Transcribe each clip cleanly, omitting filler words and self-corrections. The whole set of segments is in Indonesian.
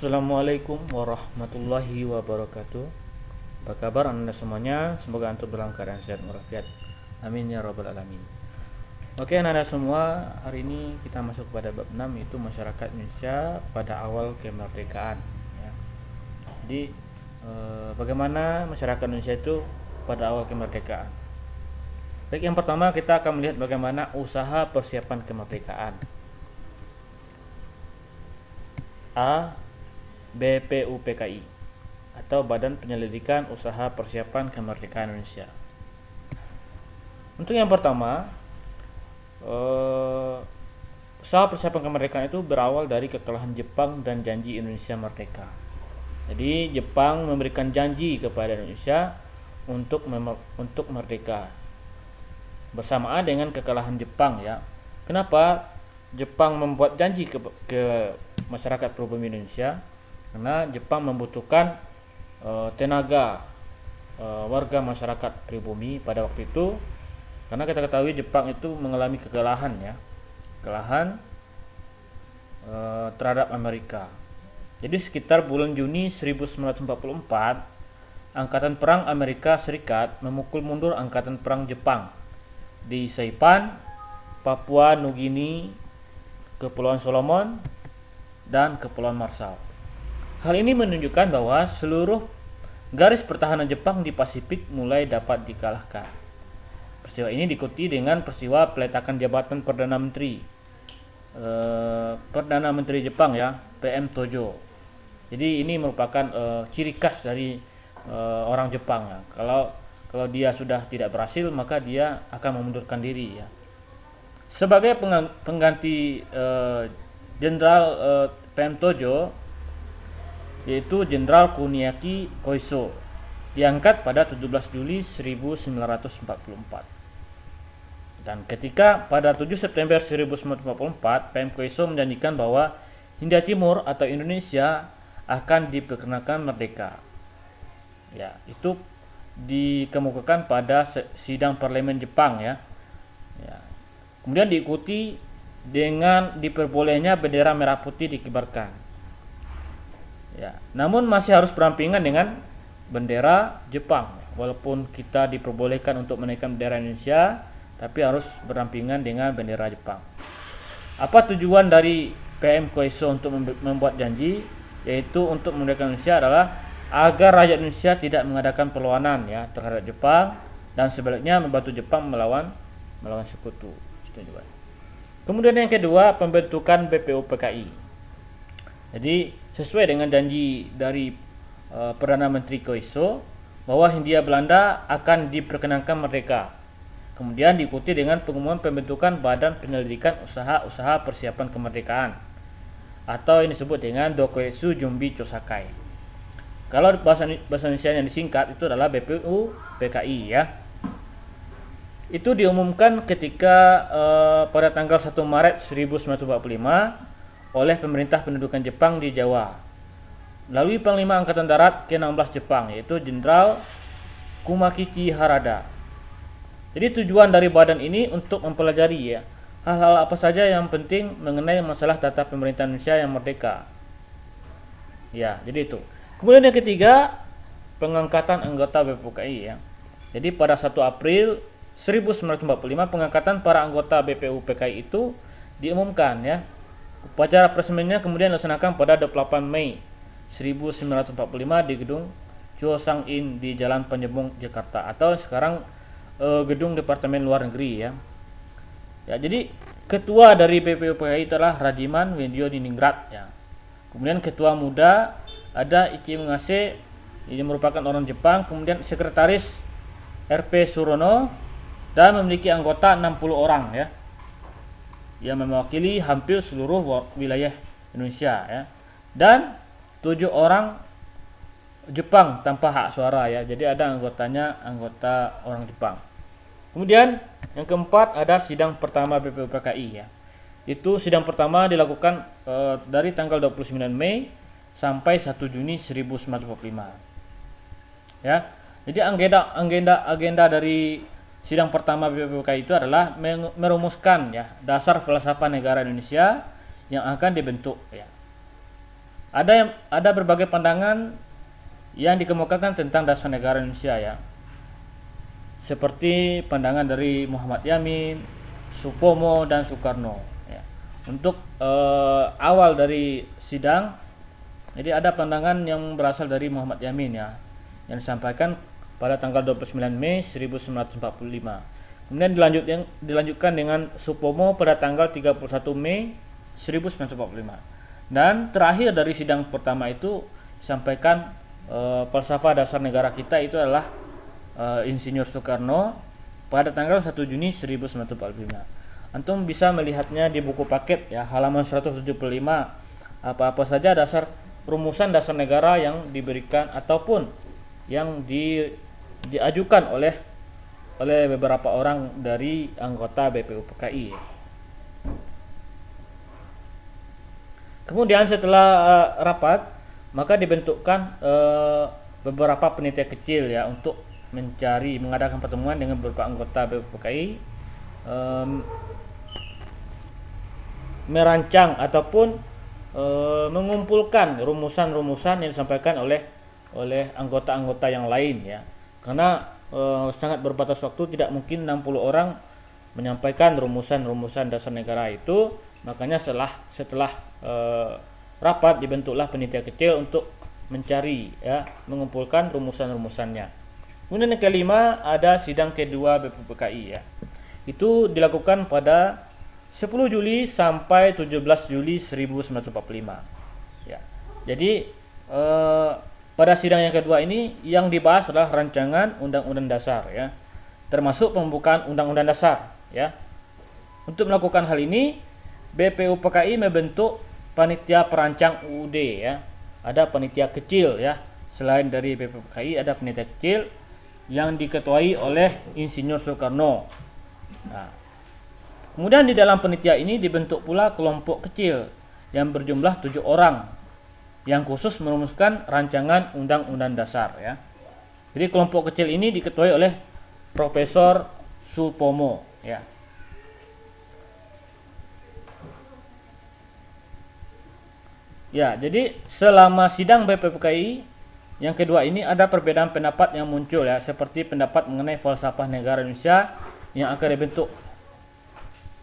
Assalamualaikum warahmatullahi wabarakatuh. Apa kabar anda semuanya? Semoga antum dalam keadaan sehat walafiat. Amin ya rabbal alamin. Oke anak-anak semua, hari ini kita masuk pada bab 6, yaitu masyarakat Indonesia pada awal kemerdekaan ya. Jadi bagaimana masyarakat Indonesia itu pada awal kemerdekaan. Baik, yang pertama kita akan melihat bagaimana usaha persiapan kemerdekaan. A. BPUPKI atau Badan Penyelidikan Usaha Persiapan Kemerdekaan Indonesia. Untuk yang pertama, usaha persiapan kemerdekaan itu berawal dari kekalahan Jepang dan janji Indonesia merdeka. Jadi Jepang memberikan janji kepada Indonesia untuk merdeka bersamaan dengan kekalahan Jepang ya. Kenapa Jepang membuat janji ke masyarakat pribumi Indonesia? Karena Jepang membutuhkan tenaga warga masyarakat pribumi pada waktu itu, karena kita ketahui Jepang itu mengalami kekalahan ya, terhadap Amerika. Jadi sekitar bulan Juni 1944, Angkatan Perang Amerika Serikat memukul mundur Angkatan Perang Jepang di Saipan, Papua Nugini, Kepulauan Solomon, dan Kepulauan Marshall. Hal ini menunjukkan bahwa seluruh garis pertahanan Jepang di Pasifik mulai dapat dikalahkan. Peristiwa ini diikuti dengan peristiwa peletakan jabatan Perdana Menteri Jepang ya, PM Tojo. Jadi ini merupakan ciri khas dari orang Jepang ya. Kalau dia sudah tidak berhasil, maka dia akan memundurkan diri ya. Sebagai pengganti Jenderal PM Tojo, yaitu Jenderal Kuniaki Koiso, diangkat pada 17 Juli 1944. Dan ketika pada 7 September 1944, PM Koiso menjanjikan bahwa Hindia Timur atau Indonesia akan diperkenakan merdeka. Ya, itu dikemukakan pada sidang parlemen Jepang ya. Kemudian diikuti dengan diperbolehnya bendera merah putih dikibarkan. Ya, namun masih harus berampingan dengan bendera Jepang. Walaupun kita diperbolehkan untuk menaikkan bendera Indonesia, tapi harus berampingan dengan bendera Jepang. Apa tujuan dari PM Koiso untuk membuat janji? Yaitu untuk memerdekakan Indonesia adalah agar rakyat Indonesia tidak mengadakan perlawanan ya terhadap Jepang, dan sebaliknya membantu Jepang melawan sekutu. Kemudian yang kedua, pembentukan BPUPKI. Jadi sesuai dengan janji dari Perdana Menteri Koiso bahwa Hindia Belanda akan diperkenankan merdeka. Kemudian diikuti dengan pengumuman pembentukan Badan Penyelidikan Usaha Persiapan Kemerdekaan atau yang disebut dengan Dokuetsu Jumbi Chosakai. Kalau bahasa Indonesia yang disingkat itu adalah BPUPKI ya. Itu diumumkan ketika pada tanggal 1 Maret 1945 oleh pemerintah pendudukan Jepang di Jawa melalui Panglima Angkatan Darat ke-16 Jepang, yaitu Jenderal Kumakichi Harada. Jadi tujuan dari badan ini untuk mempelajari ya hal-hal apa saja yang penting mengenai masalah tata pemerintahan Indonesia yang merdeka. Ya, jadi itu. Kemudian yang ketiga, pengangkatan anggota BPUPKI ya. Jadi pada 1 April 1945 pengangkatan para anggota BPUPKI itu diumumkan ya. Upacara peresmiannya kemudian dilaksanakan pada 28 Mei 1945 di gedung Chosang-in di Jalan Penjembung, Jakarta, atau sekarang gedung Departemen Luar Negeri ya. Ya, jadi ketua dari BPUPKI adalah Rajiman Wendio Diningrat ya. Kemudian ketua muda ada Ichi Mingase, ini merupakan orang Jepang. Kemudian sekretaris RP Surono, dan memiliki anggota 60 orang ya, yang mewakili hampir seluruh wilayah Indonesia ya, dan 7 orang Jepang tanpa hak suara ya. Jadi ada anggota orang Jepang. Kemudian yang keempat ada sidang pertama BPUPKI ya. Itu sidang pertama dilakukan dari tanggal 29 Mei sampai 1 Juni 1945. Ya. Jadi agenda dari sidang pertama BPUPKI itu adalah merumuskan ya dasar falsafah negara Indonesia yang akan dibentuk ya. ada berbagai pandangan yang dikemukakan tentang dasar negara Indonesia ya. Seperti pandangan dari Muhammad Yamin, Supomo dan Soekarno ya. Untuk awal dari sidang, jadi ada pandangan yang berasal dari Muhammad Yamin ya, yang disampaikan pada tanggal 29 Mei 1945. Kemudian dilanjutkan dengan Supomo pada tanggal 31 Mei 1945. Dan terakhir dari sidang pertama itu disampaikan falsafah dasar negara kita itu adalah Insinyur Soekarno pada tanggal 1 Juni 1945. Antum bisa melihatnya di buku paket ya, halaman 175, apa-apa saja rumusan dasar negara yang diberikan ataupun yang diajukan oleh beberapa orang dari anggota BPUPKI. Kemudian setelah rapat, maka dibentukkan beberapa panitia kecil ya untuk mengadakan pertemuan dengan beberapa anggota BPUPKI, merancang ataupun mengumpulkan rumusan-rumusan yang disampaikan oleh anggota-anggota yang lain ya. Karena sangat berbatas waktu, tidak mungkin 60 orang menyampaikan rumusan-rumusan dasar negara itu. Makanya setelah rapat dibentuklah panitia kecil untuk mengumpulkan rumusan-rumusannya. Kemudian yang kelima ada sidang kedua BPUPKI ya. Itu dilakukan pada 10 Juli sampai 17 Juli 1945. Ya. Jadi pada sidang yang kedua ini yang dibahas adalah rancangan undang-undang dasar ya. Termasuk pembukaan undang-undang dasar ya. Untuk melakukan hal ini BPUPKI membentuk panitia perancang UUD ya. Ada panitia kecil ya. Selain dari BPUPKI ada panitia kecil yang diketuai oleh Insinyur Soekarno. Nah, kemudian di dalam panitia ini dibentuk pula kelompok kecil yang berjumlah 7 orang yang khusus merumuskan rancangan undang-undang dasar ya. Jadi kelompok kecil ini diketuai oleh Profesor Supomo ya. Ya, jadi selama sidang BPUPKI yang kedua ini ada perbedaan pendapat yang muncul ya, seperti pendapat mengenai falsafah negara Indonesia yang akan dibentuk.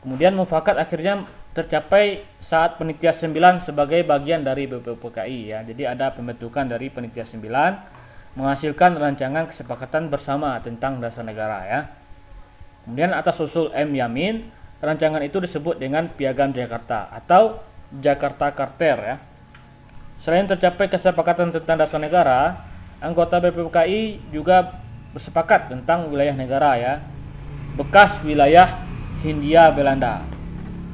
Kemudian mufakat akhirnya tercapai saat panitia 9 sebagai bagian dari BPUPKI ya. Jadi ada pembentukan dari panitia 9 menghasilkan rancangan kesepakatan bersama tentang dasar negara ya. Kemudian atas usul M. Yamin, rancangan itu disebut dengan Piagam Jakarta atau Jakarta Charter ya. Selain tercapai kesepakatan tentang dasar negara, anggota BPUPKI juga bersepakat tentang wilayah negara ya, bekas wilayah Hindia Belanda.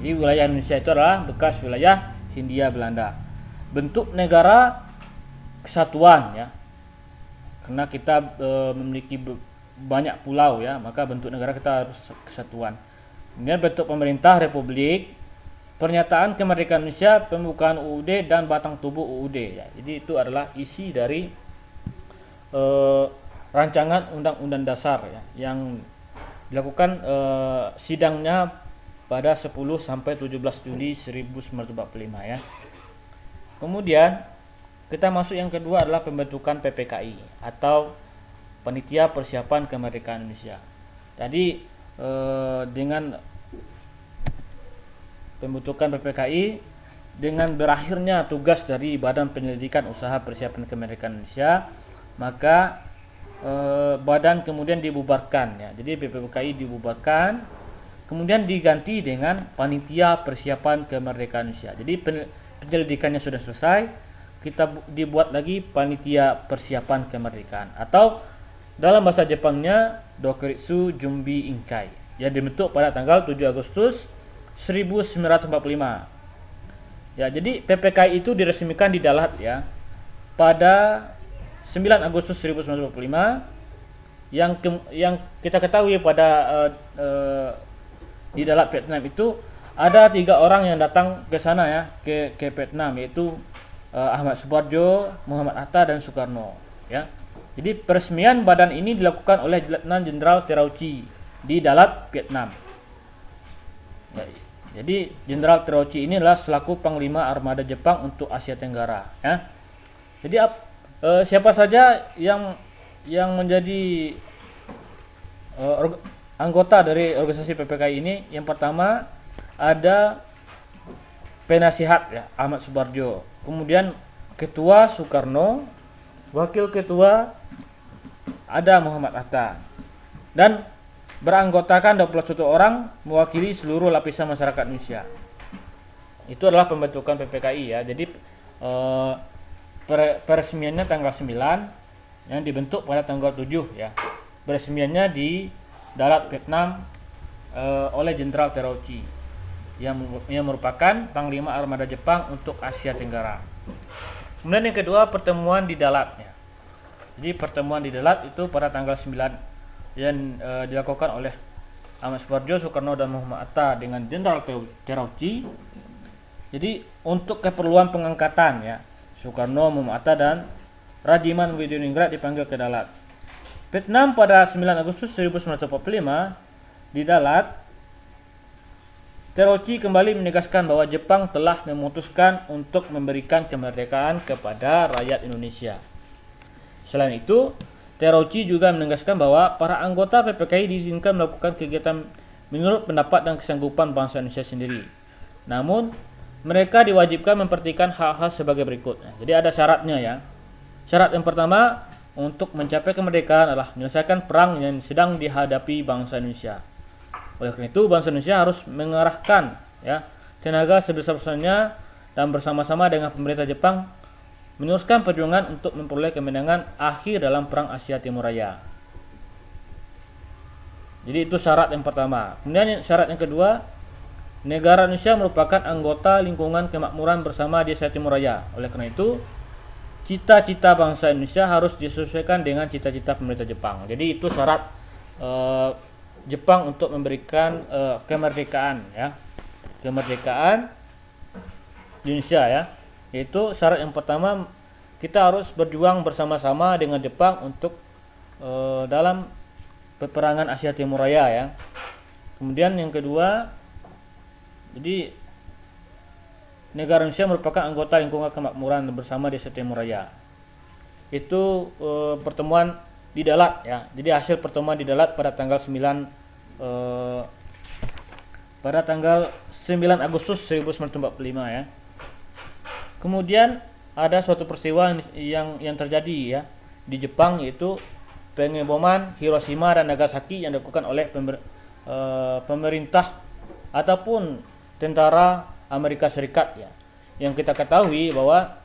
Jadi wilayah Indonesia itu adalah bekas wilayah Hindia Belanda. Bentuk negara kesatuan ya, karena kita memiliki banyak pulau ya, maka bentuk negara kita harus kesatuan. Kemudian bentuk pemerintah republik, pernyataan kemerdekaan Indonesia, pembukaan UUD dan batang tubuh UUD ya. Jadi itu adalah isi dari rancangan undang-undang dasar ya, yang dilakukan sidangnya pada 10 sampai 17 Juli 1945 ya. Kemudian kita masuk yang kedua adalah pembentukan PPKI atau Panitia Persiapan Kemerdekaan Indonesia. Tadi dengan pembentukan PPKI, dengan berakhirnya tugas dari Badan Penyelidikan Usaha Persiapan Kemerdekaan Indonesia, maka badan kemudian dibubarkan ya. Jadi BPUPKI dibubarkan, kemudian diganti dengan Panitia Persiapan Kemerdekaan Indonesia. Jadi penyelidikannya sudah selesai, kita dibuat lagi Panitia Persiapan Kemerdekaan atau dalam bahasa Jepangnya Dokuritsu Jumbi Inkai, yang dibentuk pada tanggal 7 Agustus 1945. Ya, jadi PPKI itu diresmikan di Dalat ya pada 9 Agustus 1945. Yang kita ketahui pada di Dalat Vietnam itu ada 3 orang yang datang ke sana ya, ke Vietnam, yaitu Ahmad Subarjo, Muhammad Hatta dan Soekarno ya. Jadi peresmian badan ini dilakukan oleh Letnan Jenderal Terauchi di Dalat, Vietnam. Ya, Jadi Jenderal Terauchi ini adalah selaku Panglima Armada Jepang untuk Asia Tenggara, ya. Jadi siapa saja yang menjadi anggota dari organisasi PPKI ini? Yang pertama ada penasihat, ya, Ahmad Subarjo. Kemudian Ketua Soekarno, Wakil Ketua ada Muhammad Hatta, dan beranggotakan 21 orang mewakili seluruh lapisan masyarakat Indonesia. Itu adalah pembentukan PPKI, ya. Jadi peresmiannya tanggal 9, yang dibentuk pada tanggal 7, ya. Peresmiannya di Dalat, Vietnam, oleh Jenderal Terauchi yang merupakan Panglima Armada Jepang untuk Asia Tenggara. Kemudian yang kedua, pertemuan di Dalat, ya. Jadi pertemuan di Dalat itu pada tanggal 9 yang dilakukan oleh Ahmad Subarjo, Soekarno, dan Muhammad Hatta dengan Jenderal Terauchi. Jadi untuk keperluan pengangkatan, ya, Soekarno, Muhammad Hatta, dan Rajiman Widyaningrat dipanggil ke Dalat. Vietnam pada 9 Agustus 1945 di Dalat, Terauchi kembali menegaskan bahwa Jepang telah memutuskan untuk memberikan kemerdekaan kepada rakyat Indonesia. Selain itu, Terauchi juga menegaskan bahwa para anggota PPKI diizinkan melakukan kegiatan menurut pendapat dan kesanggupan bangsa Indonesia sendiri. Namun, mereka diwajibkan memperhatikan hal-hal sebagai berikut. Jadi ada syaratnya, ya. Syarat yang pertama, untuk mencapai kemerdekaan adalah menyelesaikan perang yang sedang dihadapi bangsa Indonesia. Oleh karena itu, bangsa Indonesia harus mengerahkan, ya, tenaga sebesar-besarnya dan bersama-sama dengan pemerintah Jepang meneruskan perjuangan untuk memperoleh kemenangan akhir dalam Perang Asia Timur Raya. Jadi itu syarat yang pertama. Kemudian syarat yang kedua, negara Indonesia merupakan anggota lingkungan kemakmuran bersama di Asia Timur Raya. Oleh karena itu, cita-cita bangsa Indonesia harus disesuaikan dengan cita-cita pemerintah Jepang. Jadi itu syarat Jepang untuk memberikan kemerdekaan, ya, kemerdekaan Indonesia, ya. Yaitu syarat yang pertama, kita harus berjuang bersama-sama dengan Jepang untuk dalam peperangan Asia Timur Raya, ya. Kemudian yang kedua, jadi negara Indonesia merupakan anggota lingkungan kemakmuran bersama di Asia Timur Raya. Itu pertemuan di Dalat, ya. Jadi hasil pertemuan di Dalat pada tanggal 9 Agustus 1945, ya. Kemudian ada suatu peristiwa yang terjadi, ya, di Jepang, yaitu pengeboman Hiroshima dan Nagasaki yang dilakukan oleh pemerintah ataupun tentara Amerika Serikat, ya. Yang kita ketahui bahwa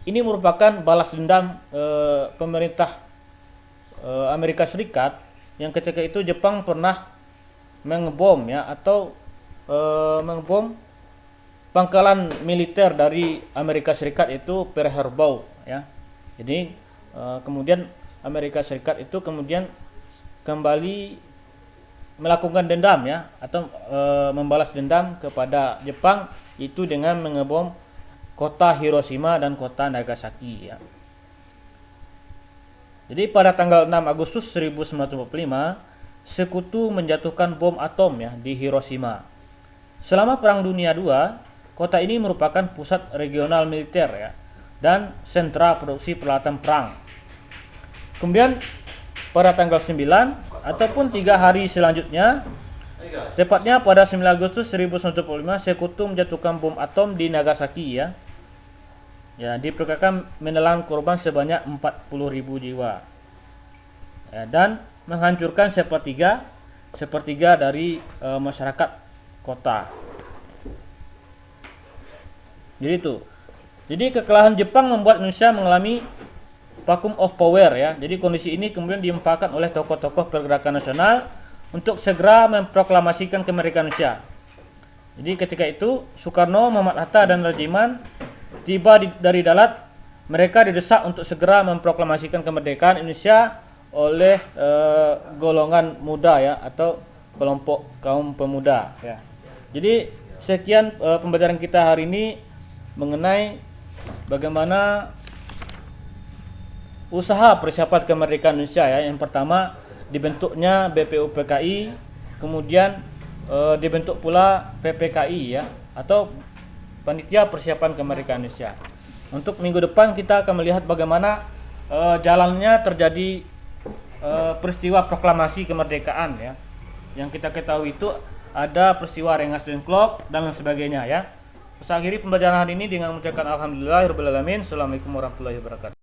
ini merupakan balas dendam pemerintah Amerika Serikat yang ketika itu Jepang pernah mengebom, ya, atau mengebom pangkalan militer dari Amerika Serikat, itu Pearl Harbor, ya. Jadi kemudian Amerika Serikat itu kemudian kembali melakukan dendam, ya, atau membalas dendam kepada Jepang itu dengan mengebom kota Hiroshima dan kota Nagasaki, ya. Jadi pada tanggal 6 Agustus 1945 sekutu menjatuhkan bom atom, ya, di Hiroshima. Selama Perang Dunia II, kota ini merupakan pusat regional militer, ya, dan sentra produksi peralatan perang. Kemudian pada tanggal 9 ataupun 3 hari selanjutnya, tepatnya pada 9 Agustus 1945, sekutu menjatuhkan bom atom di Nagasaki, ya. Ya, diperkirakan menelan korban sebanyak 40.000 jiwa. Ya, dan menghancurkan sepertiga dari masyarakat kota. Jadi itu. Jadi kekalahan Jepang membuat Indonesia mengalami vacuum of power, ya. Jadi kondisi ini kemudian dimanfaatkan oleh tokoh-tokoh pergerakan nasional untuk segera memproklamasikan kemerdekaan Indonesia. Jadi ketika itu Soekarno, Muhammad Hatta, dan Rajiman tiba dari Dalat. Mereka didesak untuk segera memproklamasikan kemerdekaan Indonesia oleh golongan muda, ya, atau kelompok kaum pemuda, ya. Jadi sekian pembelajaran kita hari ini mengenai bagaimana usaha persiapan kemerdekaan Indonesia, ya. Yang pertama dibentuknya BPUPKI, kemudian dibentuk pula PPKI ya, atau Panitia Persiapan Kemerdekaan Indonesia. Untuk minggu depan kita akan melihat bagaimana jalannya terjadi peristiwa proklamasi kemerdekaan ya. Yang kita ketahui itu ada peristiwa Rengas Dengklok dan lain sebagainya ya. Saya akhiri pembelajaran hari ini dengan mengucapkan alhamdulillahirabbil alamin. Assalamualaikum warahmatullahi wabarakatuh.